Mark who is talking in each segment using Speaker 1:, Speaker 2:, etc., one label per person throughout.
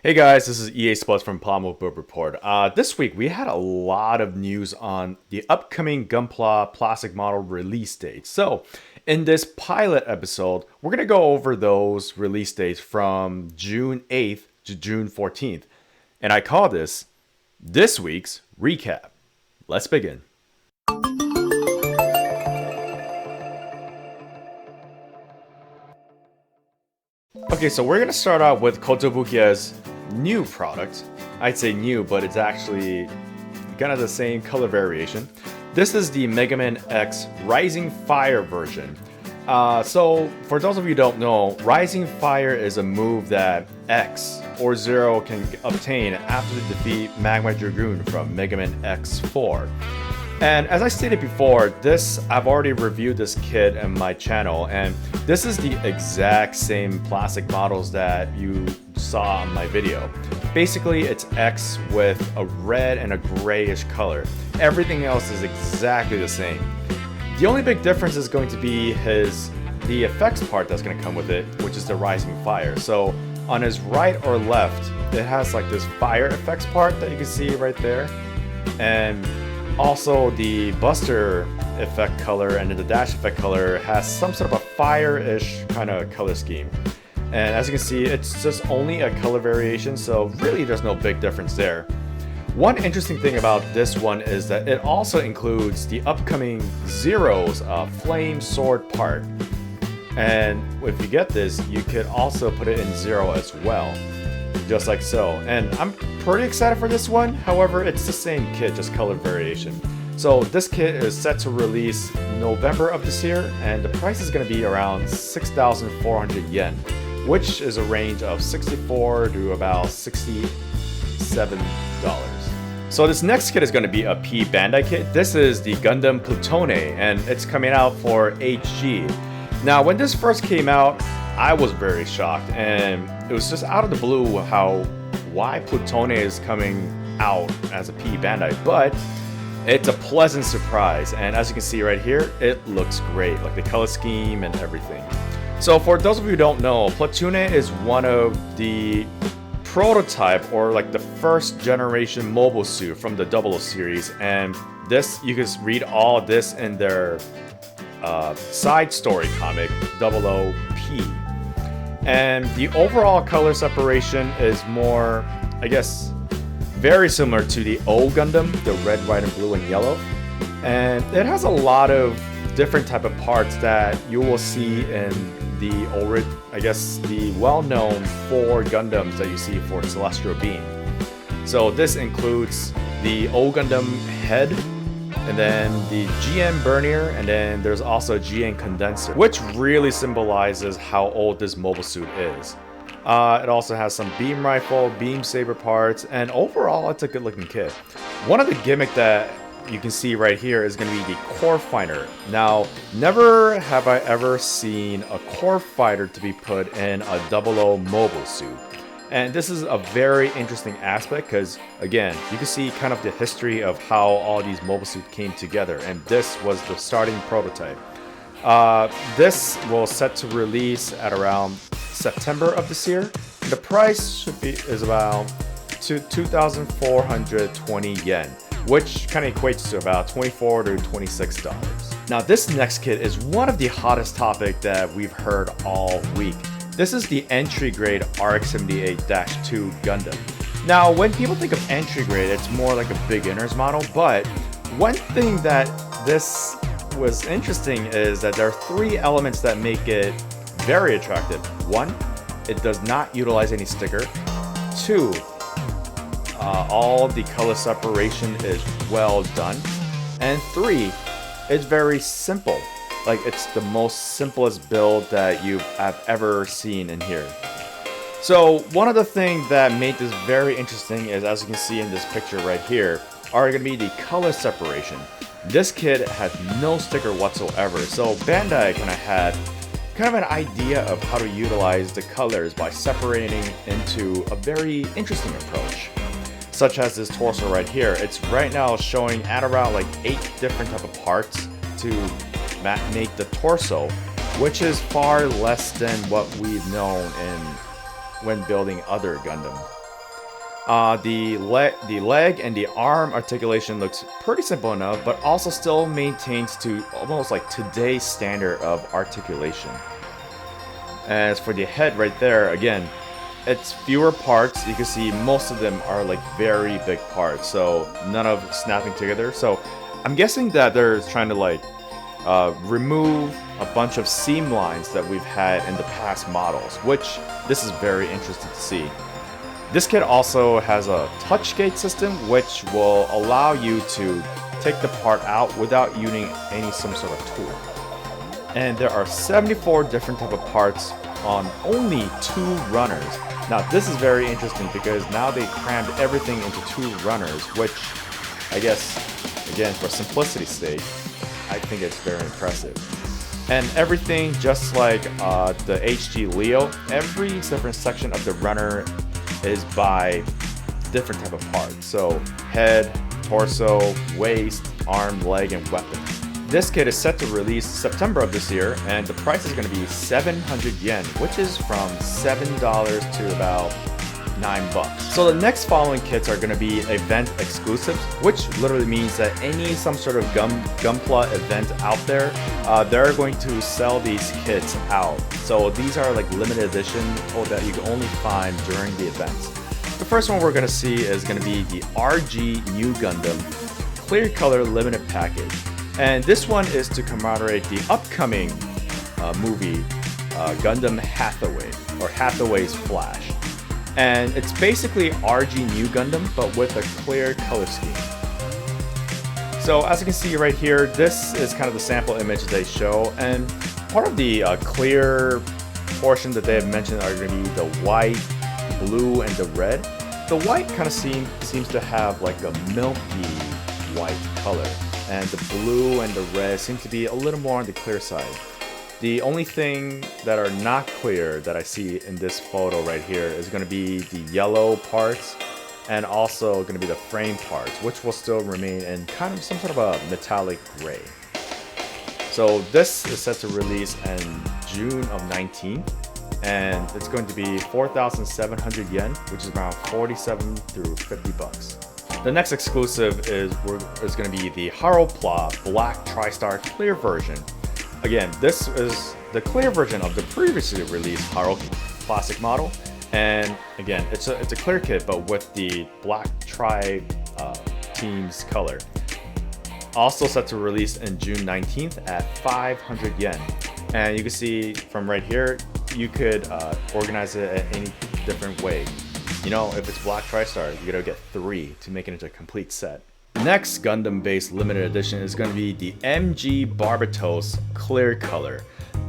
Speaker 1: Hey guys, this is EA Sports from Plamo Report. This week we had a lot of news on the upcoming Gunpla plastic model release dates. So, in this pilot episode, we're going to go over those release dates from June 8th to June 14th. And I call this week's recap. Let's begin. Okay, so we're going to start out with Kotobukiya's new product. I'd say new, but it's actually kind of the same color variation. This is the Megaman X Rising Fire version. So for those of you who don't know, Rising Fire is a move that X or Zero can obtain after they defeat Magma Dragoon from Megaman X4. And as I stated before, I've already reviewed this kit in my channel, and this is the exact same plastic models that you saw in my video. Basically, it's X with a red and a grayish color. Everything else is exactly the same. The only big difference is going to be the effects part that's going to come with it, which is the Rising Fire. So on his right or left, it has like this fire effects part that you can see right there. And also, the Buster effect color and the Dash effect color has some sort of a fire-ish kind of color scheme. And as you can see, it's just only a color variation, so really there's no big difference there. One interesting thing about this one is that it also includes the upcoming Zero's Flame Sword part. And if you get this, you could also put it in Zero as well, just like so. And I'm pretty excited for this one. However, it's the same kit, just color variation. So this kit is set to release November of this year, and the price is going to be around 6,400 yen, which is a range of 64 to about $67. So this next kit is going to be a Pbandai kit. This is the Gundam Plutone, and it's coming out for HG. Now, when this first came out, I was very shocked, and it was just out of the blue why Plutone is coming out as a Pbandai, but it's a pleasant surprise. And as you can see right here, it looks great, like the color scheme and everything. So for those of you who don't know, Plutone is one of the prototype or like the first generation mobile suit from the 00 series, and this, you can read all this in their side story comic 00P. And the overall color separation is more, I guess, very similar to the old Gundam, the red, white, and blue, and yellow. And it has a lot of different type of parts that you will see in the well-known 4 Gundams that you see for Celestial Being. So this includes the old Gundam head, and then the GN Bernier, and then there's also a GN Condenser, which really symbolizes how old this mobile suit is. It also has some beam rifle, beam saber parts, and overall it's a good looking kit. One of the gimmick that you can see right here is going to be the core fighter. Now, never have I ever seen a core fighter to be put in a 00 mobile suit. And this is a very interesting aspect because, again, you can see kind of the history of how all these mobile suits came together, and this was the starting prototype. This will set to release at around September of this year. The price is about 2,420 yen, which kind of equates to about $24 to $26. Now, this next kit is one of the hottest topics that we've heard all week. This is the entry grade RX-78-2 Gundam. Now, when people think of entry grade, it's more like a beginner's model, but one thing that this was interesting is that there are 3 elements that make it very attractive. 1, it does not utilize any sticker. 2, all the color separation is well done. And 3, it's very simple. Like, it's the most simplest build that I've ever seen in here. So one of the things that made this very interesting is, as you can see in this picture right here, are going to be the color separation. This kit has no sticker whatsoever, so Bandai had kind of an idea of how to utilize the colors by separating into a very interesting approach. Such as this torso right here. It's right now showing at around like 8 different type of parts to make the torso, which is far less than what we've known when building other Gundam. The leg and the arm articulation looks pretty simple enough, but also still maintains to almost like today's standard of articulation. As for the head right there, again, it's fewer parts. You can see most of them are like very big parts, so none of snapping together. So I'm guessing that they're trying to like remove a bunch of seam lines that we've had in the past models, which this is very interesting to see. This kit also has a touch gate system, which will allow you to take the part out without using some sort of tool. And there are 74 different type of parts on only 2 runners. Now this is very interesting because now they crammed everything into 2 runners, which I guess, again, for simplicity's sake, I think it's very impressive. And everything, just like the HG Leo, every different section of the runner is by different type of parts. So head, torso, waist, arm, leg, and weapon. This kit is set to release September of this year, and the price is going to be 700 yen, which is from $7 to about $9. So the next following kits are going to be event exclusives, which literally means that some sort of gunpla event out there, they're going to sell these kits out. So these are like limited edition that you can only find during the events. The first one we're going to see is going to be the RG New Gundam Clear Color Limited Package. And this one is to commemorate the upcoming movie Gundam Hathaway, or Hathaway's Flash. And it's basically RG New Gundam, but with a clear color scheme. So as you can see right here, this is kind of the sample image they show, and part of the clear portion that they have mentioned are going to be the white, blue, and the red. The white kind of seems to have like a milky white color, and the blue and the red seem to be a little more on the clear side. The only thing that are not clear that I see in this photo right here is going to be the yellow parts, and also going to be the frame parts, which will still remain in kind of some sort of a metallic gray. So this is set to release in June of 19, and it's going to be 4,700 yen, which is around 47 through 50 bucks. The next exclusive is going to be the Haro Black TriStar Clear version. Again, this is the clear version of the previously released Haro Classic model, and again, it's a clear kit, but with the Black Tri team's color. Also set to release in June 19th at 500 yen. And you can see from right here, you could organize it in any different way. You know, if it's Black TriStar, you gotta get 3 to make it into a complete set. Next Gundam-based limited edition is going to be the MG Barbatos Clear Color.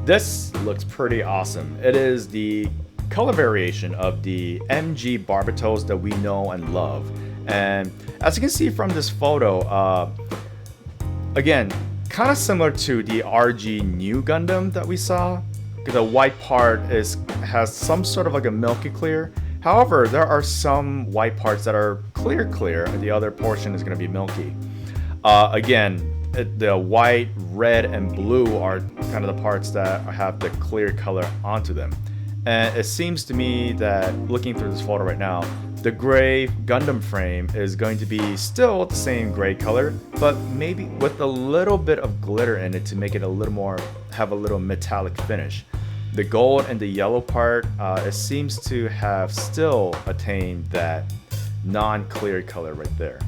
Speaker 1: This looks pretty awesome. It is the color variation of the MG Barbatos that we know and love. And as you can see from this photo, again, kind of similar to the RG New Gundam that we saw. The white part has some sort of like a milky clear. However, there are some white parts that are clear, and the other portion is going to be milky. Again, the white, red, and blue are kind of the parts that have the clear color onto them. And it seems to me that, looking through this photo right now, the gray Gundam frame is going to be still the same gray color, but maybe with a little bit of glitter in it to make it have a little metallic finish. The gold and the yellow part, it seems to have still attained that non-clear color right there.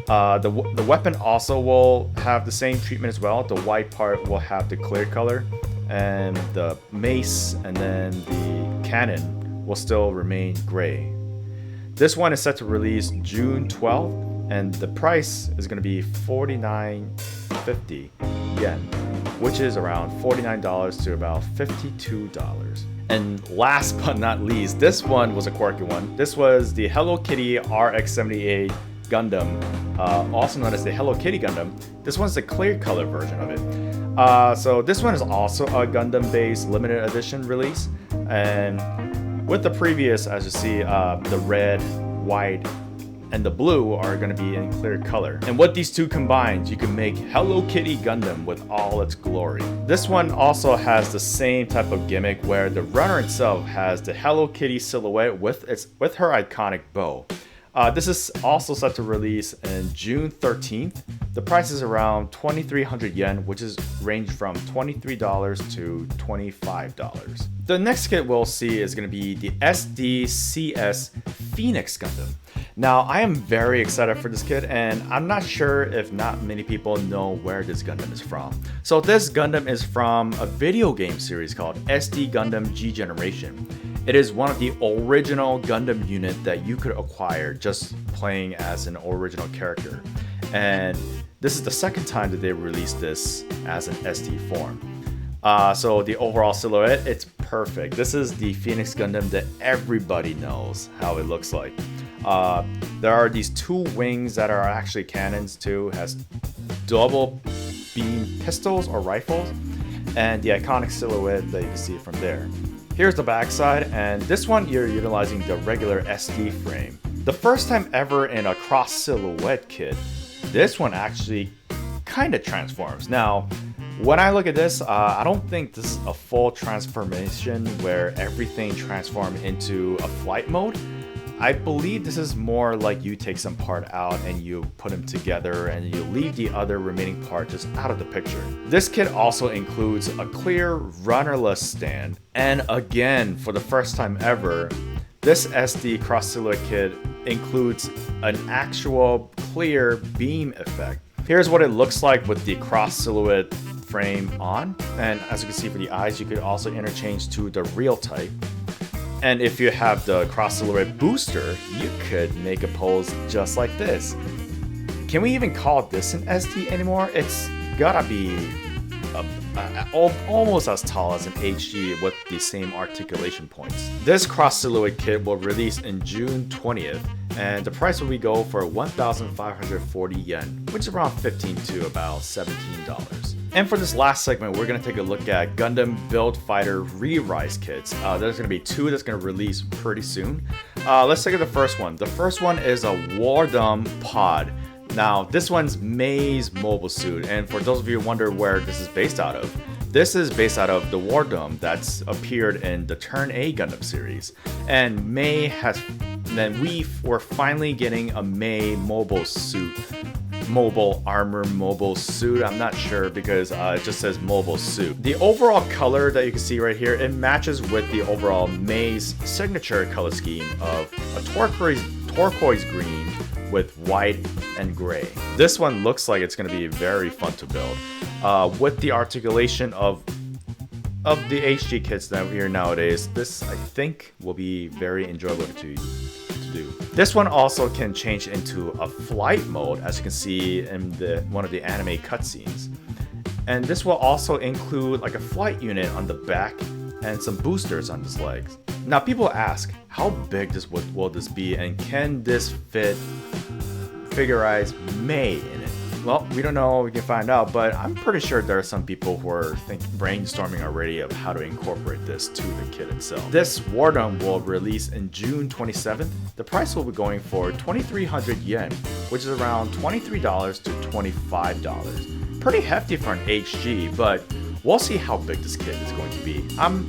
Speaker 1: The weapon also will have the same treatment as well. The white part will have the clear color, and the mace and then the cannon will still remain gray. This one is set to release June 12th, and the price is going to be 49.50 yen, which is around $49 to about $52. And last but not least, this one was a quirky one. This was the Hello Kitty RX-78 Gundam, also known as the Hello Kitty Gundam. This one's the clear color version of it. So this one is also a Gundam-based limited edition release, and with the previous, as you see, the red, white, and the blue are going to be in clear color. And with these two combined, you can make Hello Kitty Gundam with all its glory. This one also has the same type of gimmick where the runner itself has the Hello Kitty silhouette with her iconic bow. This is also set to release in June 13th. The price is around 2,300 yen, which is range from $23 to $25. The next kit we'll see is going to be the SDCS Phoenix Gundam. Now, I am very excited for this kit, and I'm not sure if not many people know where this Gundam is from. So this Gundam is from a video game series called SD Gundam G Generation. It is one of the original Gundam unit that you could acquire just playing as an original character. And this is the second time that they released this as an SD form. So the overall silhouette, it's perfect. This is the Phoenix Gundam that everybody knows how it looks like. There are these two wings that are actually cannons too. It has double beam pistols or rifles, and the iconic silhouette that you can see from there. Here's the backside, and this one you're utilizing the regular SD frame. The first time ever in a cross silhouette kit, this one actually kind of transforms. Now, when I look at this, I don't think this is a full transformation where everything transforms into a flight mode. I believe this is more like you take some part out and you put them together and you leave the other remaining part just out of the picture. This kit also includes a clear runnerless stand, and again, for the first time ever, this SD cross silhouette kit includes an actual clear beam effect. Here's what it looks like with the cross silhouette frame on, and as you can see for the eyes, you could also interchange to the real type. And if you have the cross silhouette booster, you could make a pose just like this. Can we even call this an SD anymore? It's gotta be almost as tall as an HD with the same articulation points. This cross silhouette kit will release in June 20th, and the price will go for 1,540 yen, which is around 15 to about $17. And for this last segment, we're going to take a look at Gundam Build Fighter Re-Rise kits. There's going to be two that's going to release pretty soon. Let's take the first one. The first one is a Wodom Pod. Now, this one's Mei's mobile suit, and for those of you who wonder where this is based out of, this is based out of the Wodom that's appeared in the Turn A Gundam series. And Mei has, then we were finally getting a Mei mobile suit. Mobile armor, mobile suit. I'm not sure because it just says mobile suit. The overall color that you can see right here, it matches with the overall Mei's signature color scheme of a turquoise green with white and gray. This one looks like it's going to be very fun to build. With the articulation of the HG kits that we hear nowadays, this I think will be very enjoyable to do. This one also can change into a flight mode, as you can see in one of the anime cutscenes. And this will also include like a flight unit on the back and some boosters on its legs. Now people ask, how big will this be, and can this fit figurize Mei in it? Well, we don't know, we can find out, but I'm pretty sure there are some people who are brainstorming already of how to incorporate this to the kit itself. This Wodom will release in June 27th. The price will be going for 2,300 yen, which is around $23 to $25. Pretty hefty for an HG, but we'll see how big this kit is going to be. I'm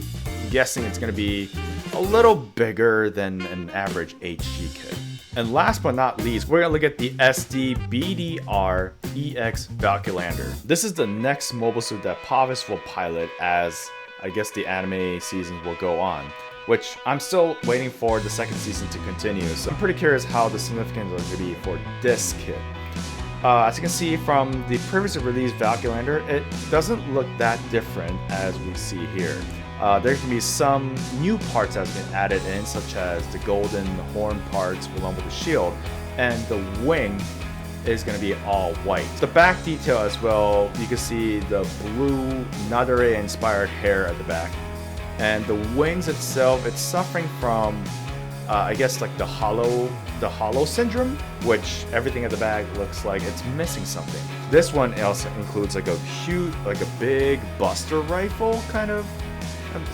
Speaker 1: guessing it's going to be a little bigger than an average HG kit. And last but not least, we're going to look at the SDBD EX Valkylander. This is the next mobile suit that Pavis will pilot as, I guess, the anime seasons will go on, which I'm still waiting for the second season to continue, so I'm pretty curious how the significance is going to be for this kit. As you can see from the previously released Valkylander, it doesn't look that different as we see here. There can be some new parts that have been added in, such as the golden horn parts along with the shield, and the wing is going to be all white. The back detail as well, you can see the blue Nadare inspired hair at the back, and the wings itself, it's suffering from I guess like the hollow syndrome, which everything at the back looks like it's missing something. This one also includes like a huge, like a big buster rifle kind of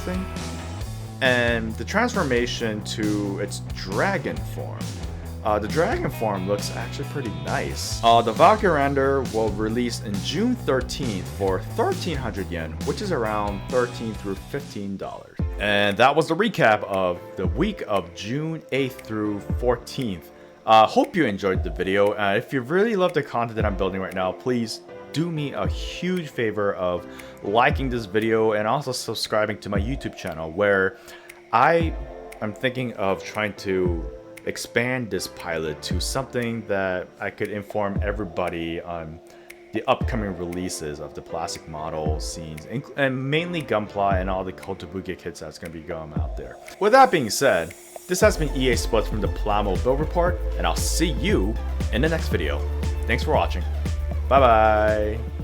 Speaker 1: thing, and the transformation to its dragon form. The dragon form looks actually pretty nice. The Valkylander will release in June 13th for 1,300 yen, which is around $13 through $15. And that was the recap of the week of June 8th through 14th. Hope you enjoyed the video. If you really love the content that I'm building right now, please do me a huge favor of liking this video and also subscribing to my YouTube channel, where I am thinking of trying to expand this pilot to something that I could inform everybody on the upcoming releases of the plastic model scenes, and mainly Gunpla and all the Kotobukiya kits that's going to be going out there. With that being said, this has been EA Splits from the Plamo build report, and I'll see you in the next video. Thanks for watching. Bye bye.